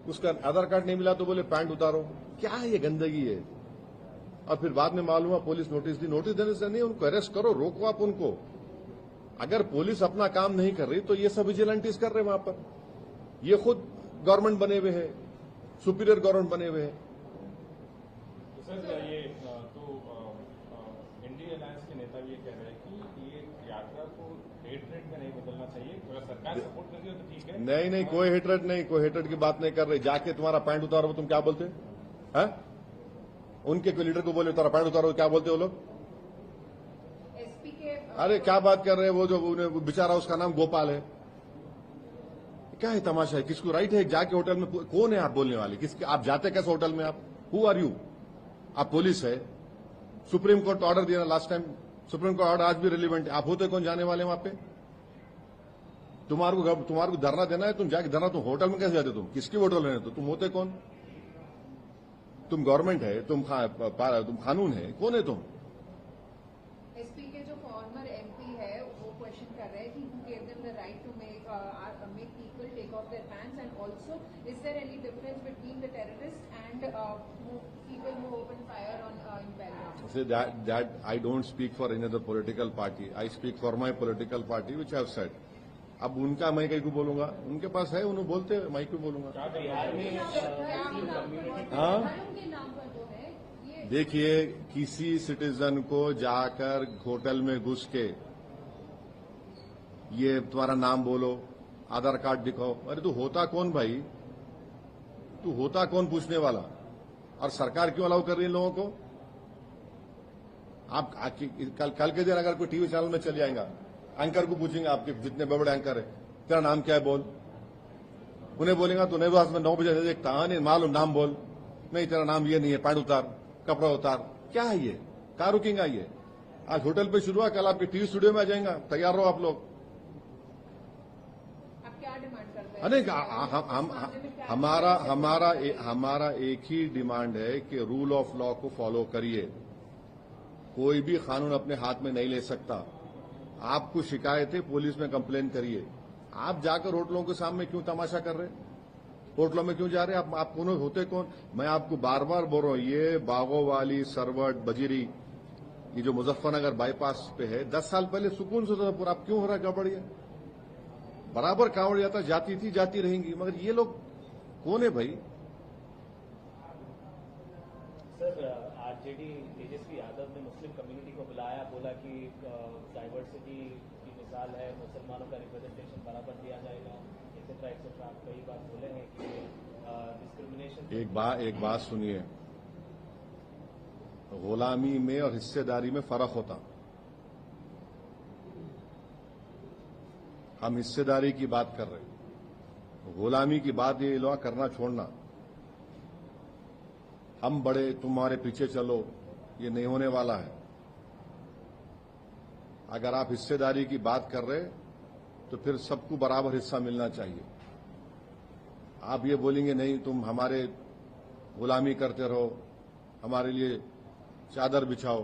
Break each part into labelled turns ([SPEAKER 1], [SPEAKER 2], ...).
[SPEAKER 1] उसका आधार कार्ड नहीं मिला तो बोले पैंट उतारो। क्या है ये गंदगी है। और फिर बाद में मालूम हुआ पुलिस नोटिस दी। नोटिस देने से नहीं, उनको अरेस्ट करो, रोको आप उनको। अगर पुलिस अपना काम नहीं कर रही तो ये सब विजिलेंटिस कर रहे हैं वहां पर। ये खुद गवर्नमेंट बने हुए हैं, सुपीरियर गवर्नमेंट बने हुए हैं।
[SPEAKER 2] तो सर ये इंडिया अलायंस के नेता भी ये कह रहे हैं कि ये यात्रा को हेटरेट में नहीं बदलना चाहिए। अगर सरकार सपोर्ट कर रही हो तो ठीक है।
[SPEAKER 1] नहीं, कोई हेटरेट नहीं, कोई हेटरेट की बात नहीं कर रही। जाके तुम्हारा पैंट उतारो तुम क्या बोलते हैं? उनके कोई लीडर को बोले तुम्हारा पैंट उतारो, क्या बोलते हो लोग? अरे क्या बात कर रहे हैं। वो जो बेचारा उसका नाम गोपाल है, क्या है तमाशा है? किसको राइट है जाके होटल में? कौन है आप बोलने वाले? किसके आप जाते कैसे होटल में? आप हु आर यू? आप पुलिस है। सुप्रीम कोर्ट ऑर्डर दिया last time, supreme court order आज भी रिलीवेंट है। आप होते कौन जाने वाले वहां पे? तुम्हारे को धरना देना है, तुम जाके धरना, तुम होटल में कैसे जाते? तुम किसकी होटल में? तो तुम होते कौन? तुम गवर्नमेंट है, तुम कानून है, कौन है तुम?
[SPEAKER 3] एसपी के जो फॉर्मर एमपी है वो क्वेश्चन कर रहे हैं कि who gave them the right to make people take off their pants, and also is there any difference between the terrorists and people who open fire on in Belgaum?
[SPEAKER 1] Say that I don't speak for any other political party. I speak for my political party, which I have said. अब उनका मैं कहीं को बोलूंगा? उनके पास है, उन्होंने बोलते हैं, मैं क्यों बोलूंगा? हाँ, देखिए, किसी सिटीजन को जाकर होटल में घुस के ये तुम्हारा नाम बोलो, आधार कार्ड दिखाओ। अरे तू होता कौन भाई? तू होता कौन पूछने वाला? और सरकार क्यों अलाउ कर रही है लोगों को? आप कल के दिन अगर कोई टीवी चैनल में चले जाएगा, एंकर को पूछेंगे, आपके जितने बड़े एंकर है, तेरा नाम क्या है बोल। उन्हें बोलेगा तो नहीं बस मैं 9 बजे देखता, हाँ नहीं मालूम नाम बोल, नहीं तेरा नाम ये नहीं है, पैंट उतार, कपड़ा उतार। क्या है ये? कहाँ रुकेंगे ये? आज होटल पे शुरू हुआ, कल आपके टीवी स्टूडियो में आ जाएगा। तैयार रहो आप लोग।
[SPEAKER 3] आप क्या डिमांड करते हैं?
[SPEAKER 1] अरे हमारा एक ही डिमांड है कि रूल ऑफ लॉ को फॉलो करिए। कोई भी कानून अपने हाथ में नहीं ले सकता। आपको शिकायत है, पुलिस में कंप्लेन करिए। आप जाकर होटलों के सामने क्यों तमाशा कर रहे? होटलों में क्यों जा रहे? आप कौन होते कौन? मैं आपको बार बार बोल रहा हूं, ये बागोवाली, सरवट, बजीरी, ये जो मुजफ्फरनगर बाईपास पे है, 10 साल पहले सुकून से था पूरा। आप क्यों हो रहा है गड़बड़िया? बराबर कांवड़ यात्रा जाती थी, जाती रहेंगी, मगर ये लोग कौन है भाई?
[SPEAKER 4] सर, आरजेडी तेजस्वी यादव ने मुस्लिम कम्युनिटी को बुलाया, बोला कि डाइवर्सिटी की मिसाल है, मुसलमानों का रिप्रेजेंटेशन बराबर दिया जाएगा, एक्सेट्रा एक्सेट्रा। आप कई बार बोले हैं कि डिस्क्रिमिनेशन।
[SPEAKER 1] एक बात सुनिए, गुलामी में और हिस्सेदारी में फर्क होता। हम हिस्सेदारी की बात कर रहे हैं, गुलामी की बात ये लोग करना छोड़ना। हम बड़े, तुम्हारे पीछे चलो, ये नहीं होने वाला है। अगर आप हिस्सेदारी की बात कर रहे तो फिर सबको बराबर हिस्सा मिलना चाहिए। आप ये बोलेंगे नहीं तुम हमारे गुलामी करते रहो, हमारे लिए चादर बिछाओ,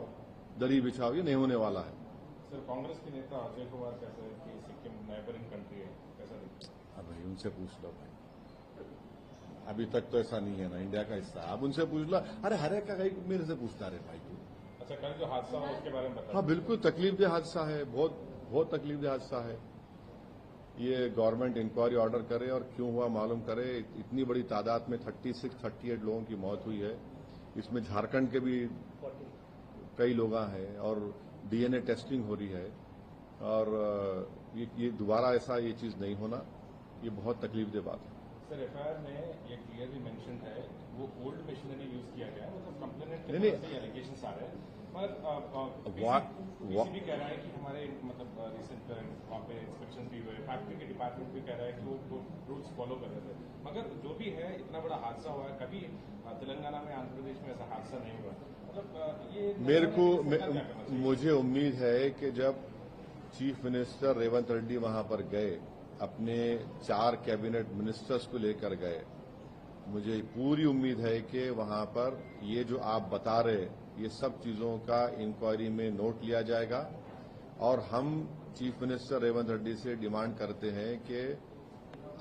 [SPEAKER 1] दरी बिछाओ, ये नहीं होने वाला है।
[SPEAKER 2] सर, कांग्रेस के नेता अजय कुमार कहते हैं कि सिक्किम नेबरिंग कंट्री है, कैसा दिखता है?
[SPEAKER 1] अब भाई उनसे पूछ लो भाई, अभी तक तो ऐसा नहीं है ना, इंडिया का हिस्सा। आप उनसे पूछ लो। अरे हर एक का कहीं मेरे से पूछता रहे भाई तू।
[SPEAKER 2] अच्छा, कल जो हादसा हुआ उसके बारे में बताइए।
[SPEAKER 1] हाँ बिल्कुल तकलीफदेह हादसा है, बहुत तकलीफदेह हादसा है। ये गवर्नमेंट इंक्वायरी ऑर्डर करे और क्यों हुआ मालूम करे। इतनी बड़ी तादाद में 38 लोगों की मौत हुई है। इसमें झारखंड के भी कई लोग हैं और डीएनए टेस्टिंग हो रही है। और ये दोबारा ऐसा ये चीज नहीं होना, ये बहुत तकलीफदेह बात है।
[SPEAKER 2] सर, एफआईआर में ये क्लियरली मेंशन है वो ओल्ड मशीनरी यूज किया गया है, मतलब कंप्लेनेंट के तरफ से एलिगेशंस आ रहे हैं। पर पीसीबी कह रहा है कि हमारे मतलब रिसेंट वहाँ पे इंस्पेक्शन भी हुए, फैक्ट्री के डिपार्टमेंट भी कह रहा है कि वो रूल्स फॉलो कर रहे थे। मगर जो भी है, इतना बड़ा हादसा हुआ है, कभी तेलंगाना में, आंध्र प्रदेश में ऐसा हादसा नहीं हुआ। मतलब ये
[SPEAKER 1] मुझे उम्मीद है कि जब चीफ मिनिस्टर रेवंत रेड्डी वहां पर गए, अपने 4 कैबिनेट मिनिस्टर्स को लेकर गए, मुझे पूरी उम्मीद है कि वहां पर ये जो आप बता रहे, ये सब चीजों का इंक्वायरी में नोट लिया जाएगा। और हम चीफ मिनिस्टर रेवंत रेड्डी से डिमांड करते हैं कि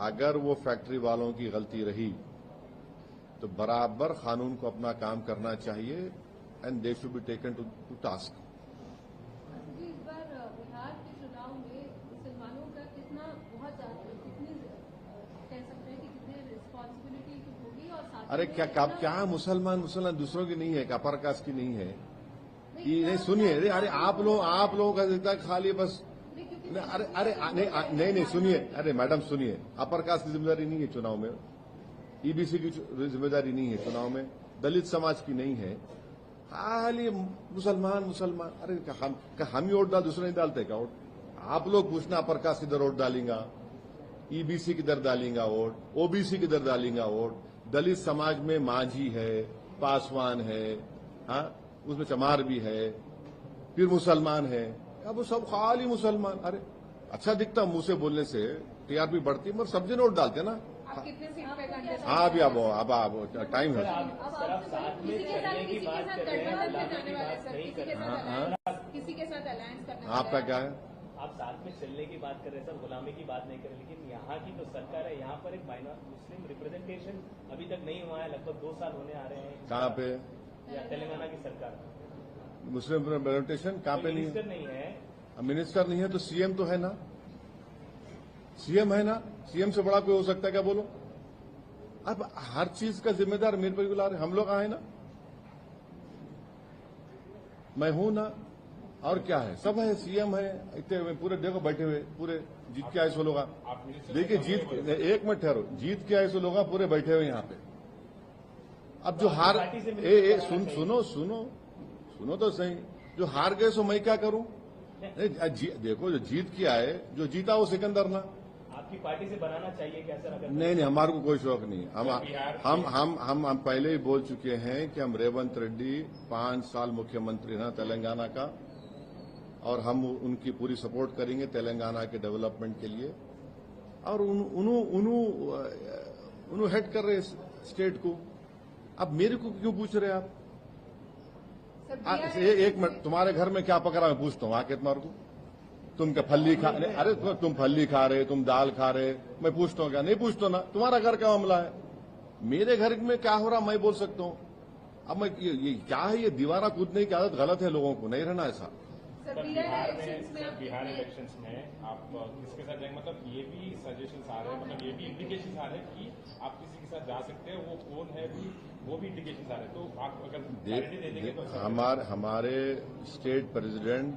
[SPEAKER 1] अगर वो फैक्ट्री वालों की गलती रही तो बराबर कानून को अपना काम करना चाहिए and they should be taken to task.
[SPEAKER 3] इस बार बिहार के चुनाव में मुसलमानों का कितना बहुत ज्यादा कितनी कह सकते हैं कि कितनी रिस्पॉन्सिबिलिटी होगी और साथ
[SPEAKER 1] अरे क्या मुसलमान दूसरों की नहीं है, अपर कास्ट की नहीं है। ये नहीं सुनिए, अरे आप लोगों का जितना खाली बस अरे नहीं सुनिए, अरे मैडम सुनिए, अपर कास्ट की जिम्मेदारी नहीं है चुनाव में, ईबीसी की जिम्मेदारी नहीं है चुनाव में, दलित समाज की नहीं है, खाली मुसलमान। अरे हम ही वोट डाल, दूसरे नहीं डालते क्या वोट? आप लोग पूछना अपर कास्ट किधर वोट डालेंगा, ईबीसी किधर डालेंगा वोट, ओबीसी किधर डालेंगा वोट, दलित समाज में मांझी है, पासवान है, हाँ उसमें चमार भी है, फिर मुसलमान है, अब वो सब खाली मुसलमान। अरे अच्छा दिखता मुंह से बोलने से, टीआरपी बढ़ती, मगर सब जन वोट डालते ना।
[SPEAKER 3] आप कितने सीट पे कंटेस्ट
[SPEAKER 1] हाँ अभी अब टाइम है।
[SPEAKER 3] किसी के साथ अलायंस करना
[SPEAKER 1] आपका क्या है?
[SPEAKER 4] आप साथ में चलने की बात कर रहे हैं सर, गुलामी की बात नहीं कर रहे, लेकिन यहाँ की जो सरकार है यहाँ पर एक मुस्लिम रिप्रेजेंटेशन अभी तक नहीं हुआ है, लगभग 2 साल होने आ रहे हैं।
[SPEAKER 1] कहाँ पे?
[SPEAKER 4] तेलंगाना की सरकार
[SPEAKER 1] मुस्लिम रिप्रेजेंटेशन कहाँ पे नहीं
[SPEAKER 4] मिनिस्टर नहीं है।
[SPEAKER 1] मिनिस्टर नहीं है तो सीएम तो है ना, सीएम है ना, सीएम से बड़ा कोई हो सकता है क्या? बोलो। अब हर चीज का जिम्मेदार मेरे पर बुला रहे, हम लोग आए ना, मैं हूं ना, और क्या है, सब है, सीएम है, इतने पूरे देखो बैठे हुए, पूरे जीत के आए सो लोग। देखिए एक मिनट ठहरो, जीत के आए सो लोग पूरे बैठे हुए यहाँ पे। अब जो हार सुनो तो सही, जो हार गए सो मैं क्या करूं? देखो जो जीत के आए, जो जीता वो सिकंदर ना।
[SPEAKER 4] आपकी पार्टी से बनाना चाहिए क्या सर? अगर
[SPEAKER 1] नहीं हमारे को कोई शौक नहीं। हम पहले ही बोल चुके हैं कि हम रेवंत रेड्डी 5 साल मुख्यमंत्री हैं तेलंगाना का, और हम उनकी पूरी सपोर्ट करेंगे तेलंगाना के डेवलपमेंट के लिए। और उन्होंने हेड कर रहे स्टेट को। अब मेरे को क्यों पूछ रहे आप? एक मिनट, तुम्हारे घर में क्या पकड़ा मैं पूछता हूँ आके तुम्हारे को। तुम क्या फल्ली खा रहे? अरे तुम फल्ली खा रहे, तुम दाल खा रहे, मैं पूछता हूँ क्या? नहीं पूछता ना। तुम्हारा घर का मामला है, मेरे घर में क्या हो रहा मैं बोल सकता हूँ। अब मैं ये क्या है, ये दीवारा कूदने की आदत गलत है, लोगों को नहीं रहना ऐसा।
[SPEAKER 2] बिहार इलेक्शंस में आप किसके साथ जाएंगे? मतलब ये भी सजेशंस आ रहे हैं, मतलब ये भी इंडिकेशन आ रहे हैं कि आप किसी के साथ जा सकते हैं, वो कौन है भी वो भी इंडिकेशन आ रहे हैं। तो आप अगर क्लैरिटी दे देंगे तो
[SPEAKER 1] हमारे state president,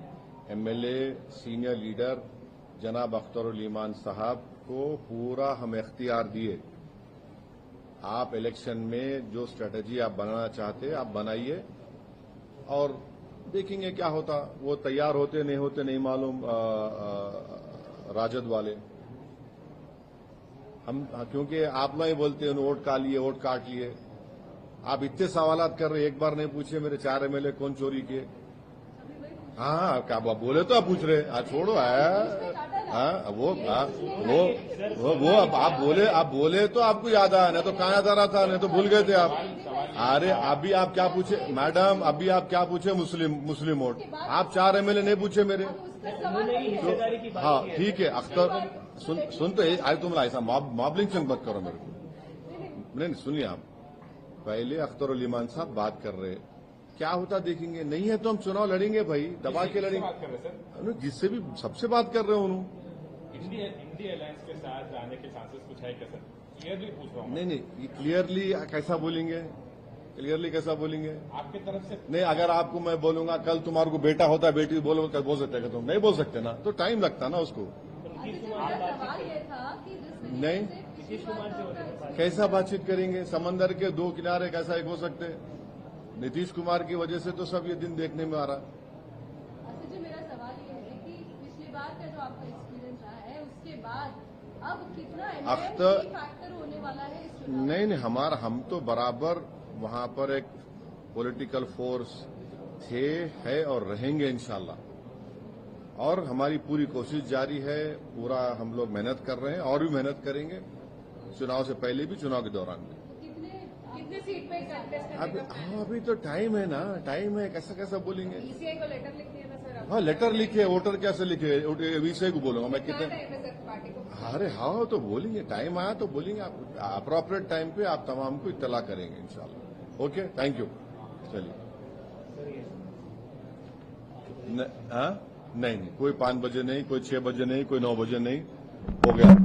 [SPEAKER 1] MLA, senior leader जनाब अख्तर ईमान साहब को पूरा हम इख्तियार दिए। आप इलेक्शन में जो स्ट्रेटजी आप बनाना चाहते आप बनाइए, और देखेंगे क्या होता। वो तैयार होते नहीं होते नहीं मालूम, राजद वाले। हम क्योंकि आप लोग ही बोलते हैं वोट का लिए, वोट काट लिए। आप इतने सवालात कर रहे, एक बार नहीं पूछे मेरे 4 एमएलए कौन चोरी किए। हाँ क्या बोले तो आप पूछ रहे, आज छोड़ो। वो अब आप बोले तो आपको याद आया, नहीं तो कहाँ याद आ रहा था, नहीं तो भूल गए थे आप। अरे अभी आप क्या पूछे मैडम, अभी आप क्या पूछे? मुस्लिम वोट। आप 4 एमएलए नहीं पूछे मेरे। तो हाँ ठीक है, अख्तर सुन तो आज तुम ऐसा मॉबलिंग से मत करो मेरे को। नहीं सुनिए, आप पहले अख्तर ईमान साहब बात कर रहे, क्या होता देखेंगे। नहीं है तो हम चुनाव लड़ेंगे भाई, दबा के लड़ेंगे। जिससे भी सबसे बात कर रहे हो उन्होंने
[SPEAKER 2] इंडिया अलायंस के साथ जाने के चांसेस कुछ है क्या सर? क्लियरली पूछ रहा हूँ।
[SPEAKER 1] नहीं ये क्लियरली कैसा बोलेंगे? क्लियरली कैसा बोलेंगे
[SPEAKER 2] आपकी तरफ से?
[SPEAKER 1] नहीं, अगर आपको मैं बोलूंगा कल तुम्हारे को बेटा होता है, बेटी बोलो, कल बोल सकते हैं तुम? नहीं बोल सकते ना, तो टाइम लगता ना उसको। नहीं कैसा बातचीत करेंगे? समंदर के 2 किनारे कैसा एक हो सकते? नीतीश कुमार की वजह से तो सब ये दिन देखने में आ रहा।
[SPEAKER 3] अच्छा जी, मेरा सवाल ये है कि पिछली बार का जो आपका एक्सपीरियंस रहा है, उसके बाद अब कितना फैक्टर होने वाला है इस चुनाव?
[SPEAKER 1] नहीं हम तो बराबर वहां पर एक पॉलिटिकल फोर्स थे, है और रहेंगे इंशाल्लाह। और हमारी पूरी कोशिश जारी है, पूरा हम लोग मेहनत कर रहे हैं और भी मेहनत करेंगे, चुनाव से पहले भी, चुनाव के दौरान भी।
[SPEAKER 3] कितने सीट पे कंटेस्ट
[SPEAKER 1] अभी तो टाइम है ना, टाइम है, कैसा बोलेंगे?
[SPEAKER 3] ईसीआई को लेटर लिख दिया ना सर
[SPEAKER 1] हाँ लेटर लिखे, वोटर कैसे लिखे, विषय को बोलूंगा मैं
[SPEAKER 3] कितना
[SPEAKER 1] कितने।
[SPEAKER 3] टाइम है सर पार्टी को?
[SPEAKER 1] अरे हाँ तो बोलेंगे, टाइम आया तो बोलेंगे, आप अप्रोप्रिएट टाइम पे आप तमाम को इत्तला करेंगे इंशाल्लाह। Okay, thank you. चलिए। हाँ नहीं, कोई 5 बजे नहीं, कोई 6 बजे नहीं, कोई 9 बजे नहीं, हो गया।